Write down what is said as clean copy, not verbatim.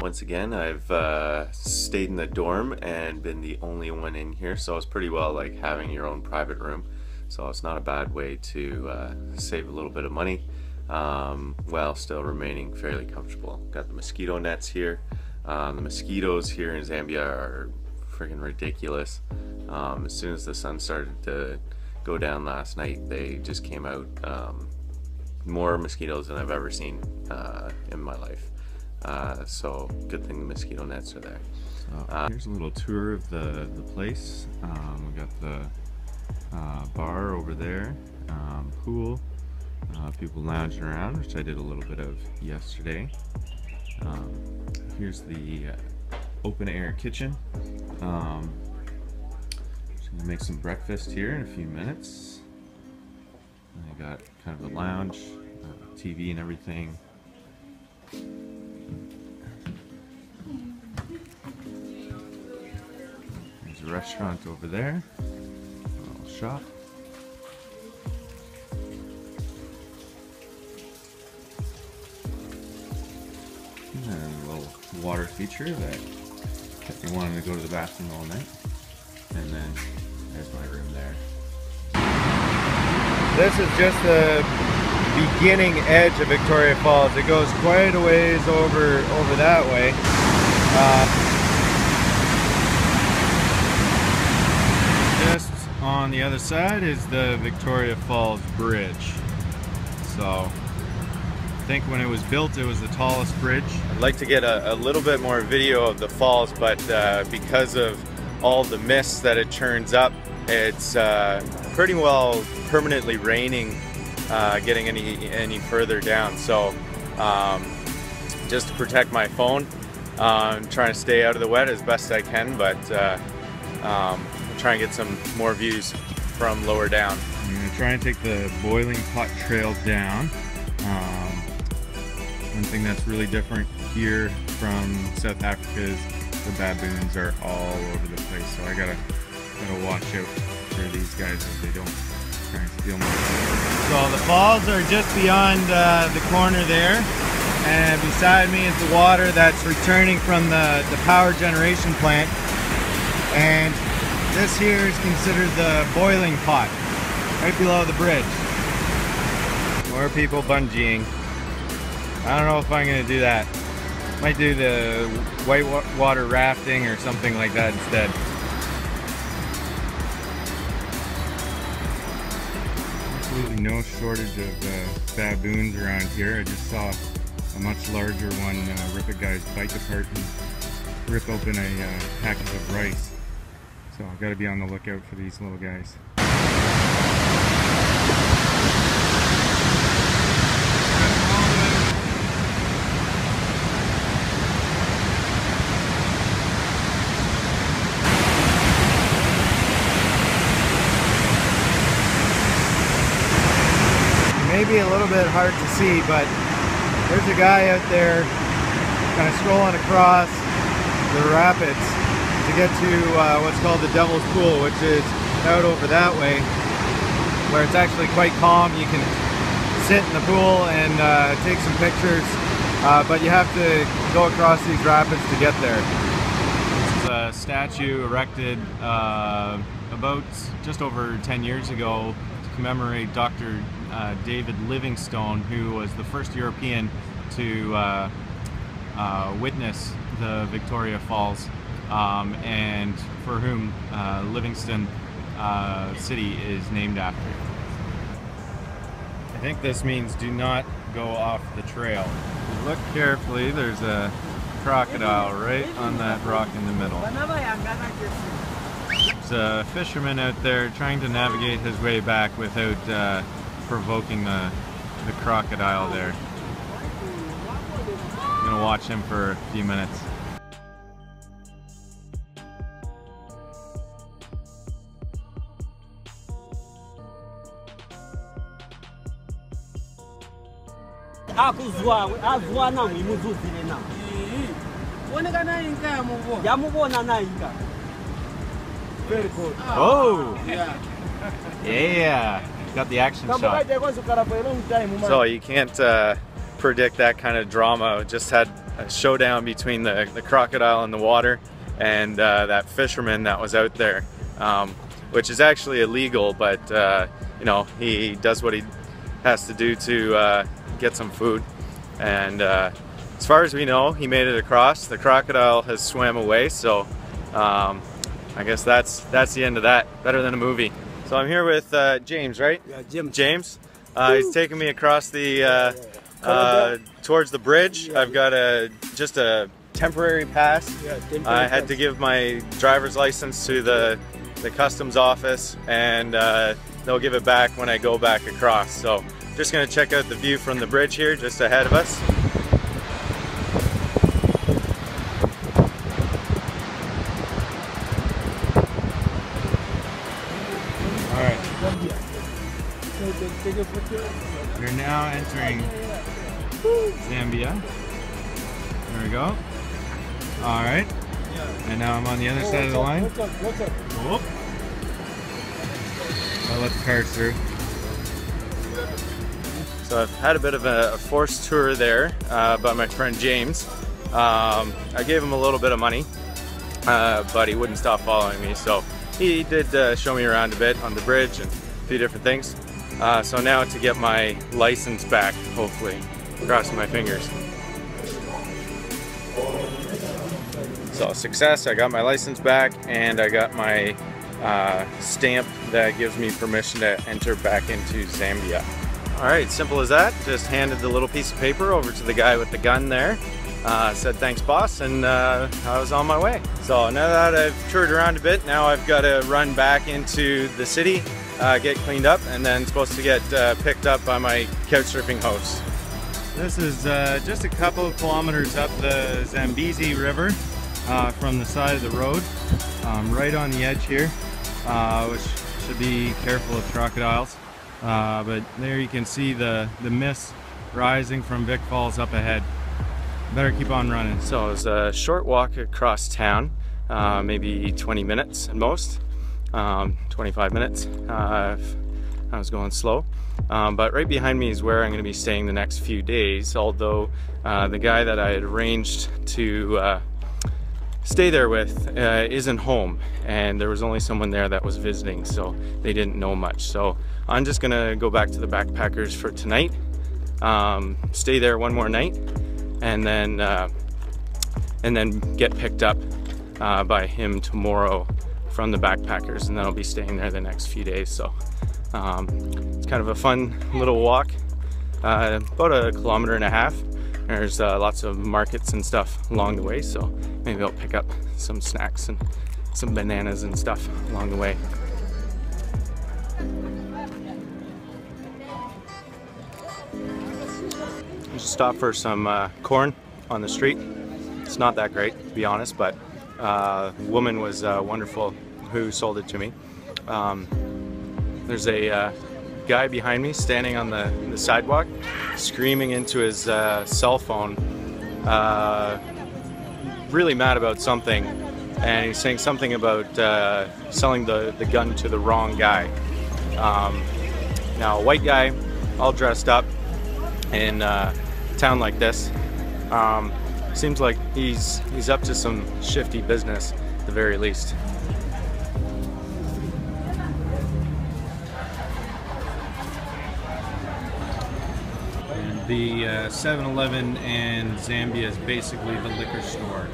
Once again, I've stayed in the dorm and been the only one in here, so it's pretty well like having your own private room. So it's not a bad way to save a little bit of money while still remaining fairly comfortable. Got the mosquito nets here. The mosquitoes here in Zambia are freaking ridiculous. As soon as the sun started to go down last night, they just came out. More mosquitoes than I've ever seen in my life. So good thing the mosquito nets are there. Here's a little tour of the place. We got the bar over there, pool, people lounging around, which I did a little bit of yesterday. Here's the open air kitchen. So gonna make some breakfast here in a few minutes. I got kind of a lounge, TV and everything. There's a restaurant over there, a little shop. And then a little water feature that kept me wanting to go to the bathroom all night. And then there's my room there. This is just the beginning edge of Victoria Falls. It goes quite a ways over that way. Just on the other side is the Victoria Falls Bridge. So I think when it was built, it was the tallest bridge. I'd like to get a little bit more video of the falls, but because of all the mist that it churns up, it's pretty well permanently raining getting any further down. So just to protect my phone, I'm trying to stay out of the wet as best I can, but try and get some more views from lower down. I'm going to try and take the Boiling Pot Trail down. One thing that's really different here from South Africa is the baboons are all over the place, so I gotta watch out for these guys so they don't try and steal my food. So the falls are just beyond the corner there, and beside me is the water that's returning from the power generation plant, and this here is considered the boiling pot, right below the bridge. More people bungeeing. I don't know if I'm gonna do that. Might do the white water rafting or something like that instead. Absolutely no shortage of baboons around here. I just saw a much larger one rip a guy's bike apart and rip open a package of rice. So I've got to be on the lookout for these little guys. Maybe a little bit hard to see, but there's a guy out there kind of strolling across the rapids to get to what's called the Devil's Pool, which is out over that way, where it's actually quite calm. You can sit in the pool and take some pictures, but you have to go across these rapids to get there. This is a statue erected about just over 10 years ago to commemorate Dr. David Livingstone, who was the first European to witness the Victoria Falls, and for whom Livingston City is named after. I think this means do not go off the trail. If you look carefully, there's a crocodile right on that rock in the middle. There's a fisherman out there trying to navigate his way back without provoking the crocodile there. I'm gonna watch him for a few minutes. Very good. Oh! Yeah! Got the action shot. So you can't predict that kind of drama. Just had a showdown between the crocodile in the water and that fisherman that was out there, which is actually illegal, but you know, he does what he has to do to get some food. And as far as we know, he made it across. The crocodile has swam away, so I guess that's the end of that. Better than a movie. So I'm here with James, right? Yeah, Jim. James. He's taking me across the towards the bridge. I've got just a temporary pass. I had to give my driver's license to the customs office, and they'll give it back when I go back across. So just gonna check out the view from the bridge here just ahead of us. Alright. We're now entering Zambia. There we go. Alright. And now I'm on the other side of the line. Whoop. I'll let the cars through. So I've had a bit of a forced tour there by my friend James. I gave him a little bit of money, but he wouldn't stop following me. So he did show me around a bit on the bridge and a few different things. So now to get my license back, hopefully. Crossing my fingers. So success, I got my license back and I got my stamp that gives me permission to enter back into Zambia. Alright, simple as that. Just handed the little piece of paper over to the guy with the gun there. Said thanks boss, and I was on my way. So now that I've toured around a bit, now I've got to run back into the city, get cleaned up, and then supposed to get picked up by my couchsurfing host. This is just a couple of kilometers up the Zambezi River from the side of the road, right on the edge here, which should be careful of crocodiles. But there you can see the mist rising from Vic Falls up ahead. Better keep on running. So it was a short walk across town, maybe 20 minutes at most, 25 minutes. I was going slow. But right behind me is where I'm going to be staying the next few days, although the guy that I had arranged to stay there with isn't home, and there was only someone there that was visiting, so they didn't know much. So I'm just gonna go back to the Backpackers for tonight, stay there one more night, and then get picked up by him tomorrow from the Backpackers, and then I'll be staying there the next few days. So it's kind of a fun little walk, about 1.5 kilometers. There's lots of markets and stuff along the way, so maybe I'll pick up some snacks and some bananas and stuff along the way. Just stopped for some corn on the street. It's not that great, to be honest, but the woman was wonderful who sold it to me. There's a guy behind me standing on the sidewalk screaming into his cell phone, really mad about something, and he's saying something about selling the gun to the wrong guy. Now a white guy all dressed up in a town like this, seems like he's up to some shifty business at the very least. The 7-Eleven in Zambia is basically the liquor store.